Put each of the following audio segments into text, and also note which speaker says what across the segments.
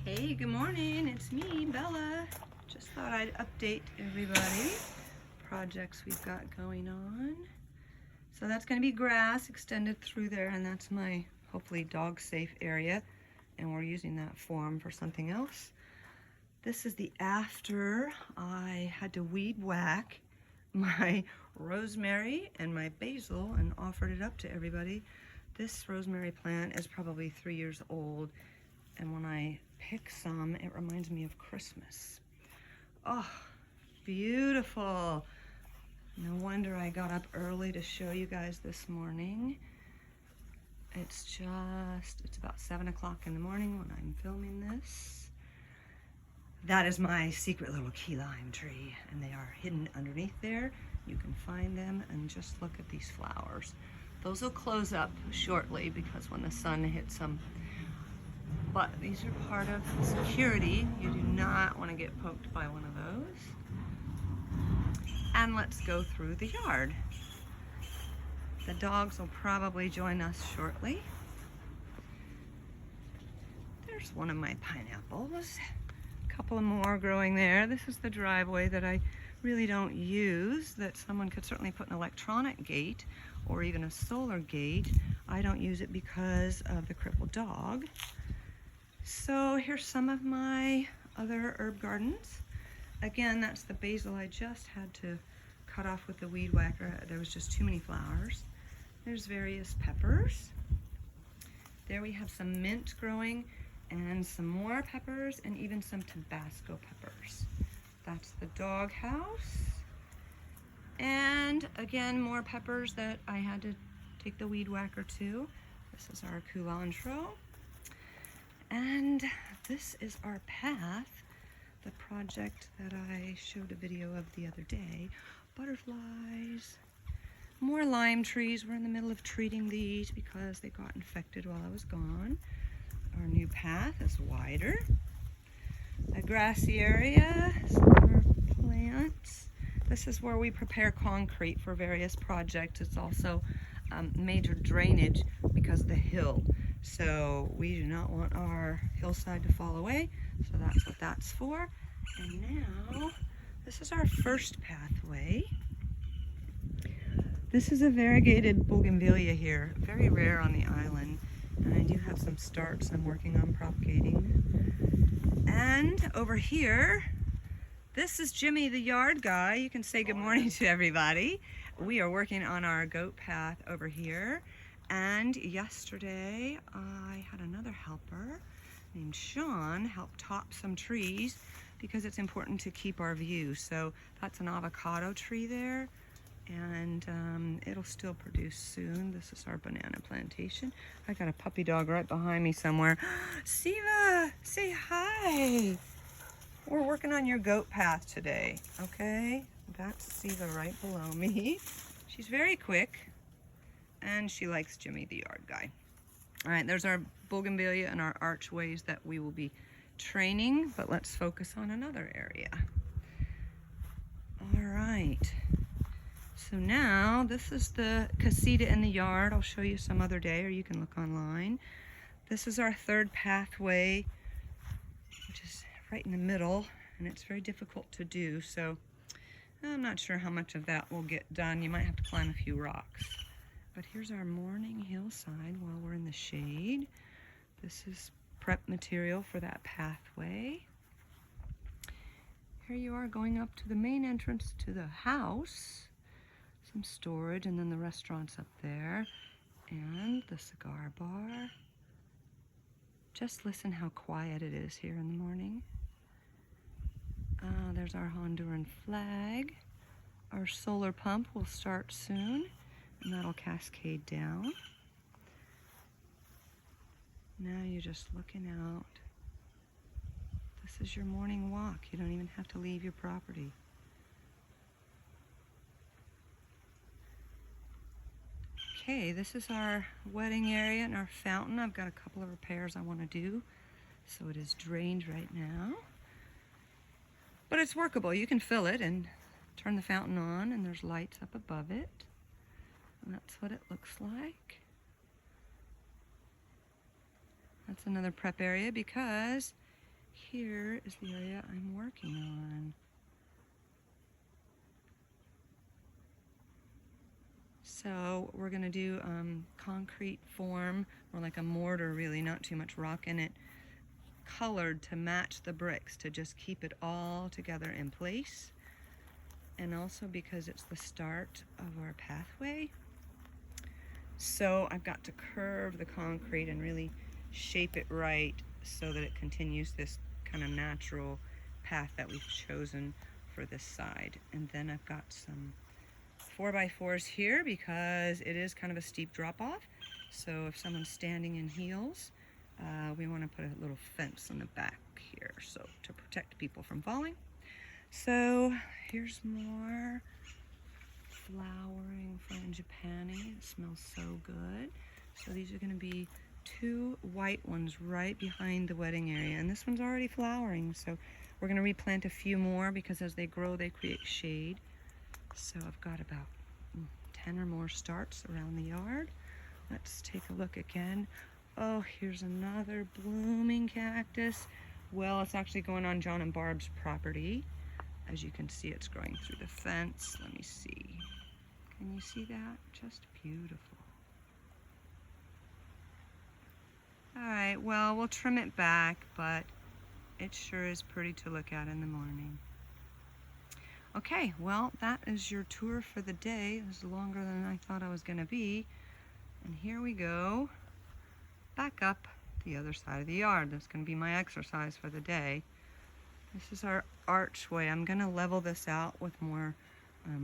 Speaker 1: Hey, good morning. It's me, Bella. Just thought I'd update everybody. Projects we've got going on. So that's going to be grass extended through there, and that's my hopefully dog safe area. And we're using that form for something else. This is the after I had to weed whack my rosemary and my basil and offered it up to everybody. This rosemary plant is probably 3 years old, and when I pick some, it reminds me of Christmas. Oh, beautiful. No wonder I got up early to show you guys this morning. It's about 7 o'clock in the morning when I'm filming this. That is my secret little key lime tree, and they are hidden underneath there. You can find them, and just look at these flowers. Those will close up shortly because when the sun hits them. But these are part of security. You do not want to get poked by one of those. And let's go through the yard. The dogs will probably join us shortly. There's one of my pineapples. A couple of more growing there. This is the driveway that I really don't use, that someone could certainly put an electronic gate or even a solar gate. I don't use it because of the crippled dog. So here's some of my other herb gardens. Again, that's the basil I just had to cut off with the weed whacker. There was just too many flowers. There's various peppers. There we have some mint growing and some more peppers and even some Tabasco peppers. That's the dog house. And again, more peppers that I had to take the weed whacker to. This is our culantro. And this is our path, the project that I showed a video of the other day. Butterflies, more lime trees. We're in the middle of treating these because they got infected while I was gone. Our new path is wider. A grassy area, some more plants. This is where we prepare concrete for various projects. It's also major drainage because of the hill. So we do not want our hillside to fall away. So that's what that's for. And now, this is our first pathway. This is a variegated bougainvillea here, very rare on the island. And I do have some starts I'm working on propagating. And over here, this is Jimmy the yard guy. You can say good morning to everybody. We are working on our goat path over here. And yesterday I had another helper named Sean help top some trees because it's important to keep our view. So that's an avocado tree there, and it'll still produce soon. This is our banana plantation. I got a puppy dog right behind me somewhere. Siva, say hi. We're working on your goat path today, okay? That's Siva right below me. She's very quick, and she likes Jimmy the yard guy. All right, there's our bougainvillea and our archways that we will be training, but let's focus on another area. All right, so now this is the casita in the yard. I'll show you some other day, or you can look online. This is our third pathway, which is right in the middle, and it's very difficult to do, so I'm not sure how much of that will get done. You might have to climb a few rocks. But here's our morning hillside while we're in the shade. This is prep material for that pathway. Here you are going up to the main entrance to the house. Some storage, and then the restaurant's up there. And the cigar bar. Just listen how quiet it is here in the morning. There's our Honduran flag. Our solar pump will start soon, and that'll cascade down. Now you're just looking out. This is your morning walk. You don't even have to leave your property. Okay, this is our wedding area and our fountain. I've got a couple of repairs I want to do, so it is drained right now. But it's workable. You can fill it and turn the fountain on, and there's lights up above it. And that's what it looks like. That's another prep area because here is the area I'm working on. So we're going to do concrete form, or like a mortar really, not too much rock in it, colored to match the bricks to just keep it all together in place. And also because it's the start of our pathway. So I've got to curve the concrete and really shape it right so that it continues this kind of natural path that we've chosen for this side. And then I've got some 4x4s here because it is kind of a steep drop off. So if someone's standing in heels, we want to put a little fence in the back here, so to protect people from falling. So here's more flowering frangipani. It smells so good. So these are going to be 2 white ones right behind the wedding area, and this one's already flowering, so we're going to replant a few more because as they grow they create shade. So I've got about 10 or more starts around the yard. Let's take a look again. Oh, here's another blooming cactus. Well, it's actually going on John and Barb's property. As you can see, it's growing through the fence. Let me see. Can you see that? Just beautiful. All right, well, we'll trim it back, but it sure is pretty to look at in the morning. Okay, well, that is your tour for the day. It was longer than I thought I was going to be. And here we go, back up the other side of the yard. That's going to be my exercise for the day. This is our archway. I'm going to level this out with more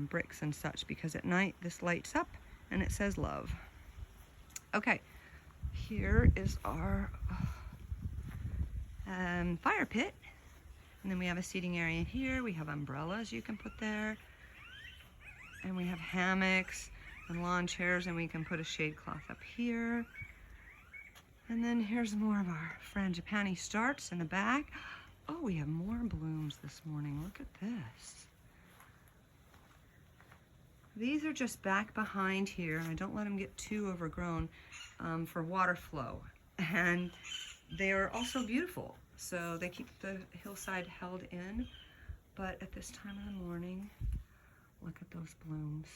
Speaker 1: bricks and such because at night this lights up and it says love. Okay, here is our fire pit. And then we have a seating area here. We have umbrellas you can put there. And we have hammocks and lawn chairs, and we can put a shade cloth up here. And then here's more of our frangipani starts in the back. Oh, we have more blooms this morning. Look at this. These are just back behind here. I don't let them get too overgrown for water flow. And they are also beautiful. So they keep the hillside held in. But at this time of the morning, look at those blooms.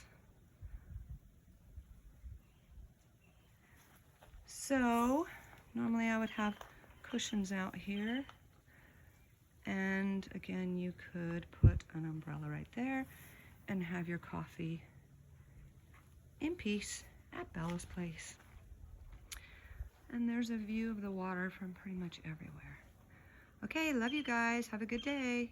Speaker 1: So normally I would have cushions out here. And again, you could put an umbrella right there and have your coffee in peace at Bella's place. And there's a view of the water from pretty much everywhere. Okay, love you guys. Have a good day.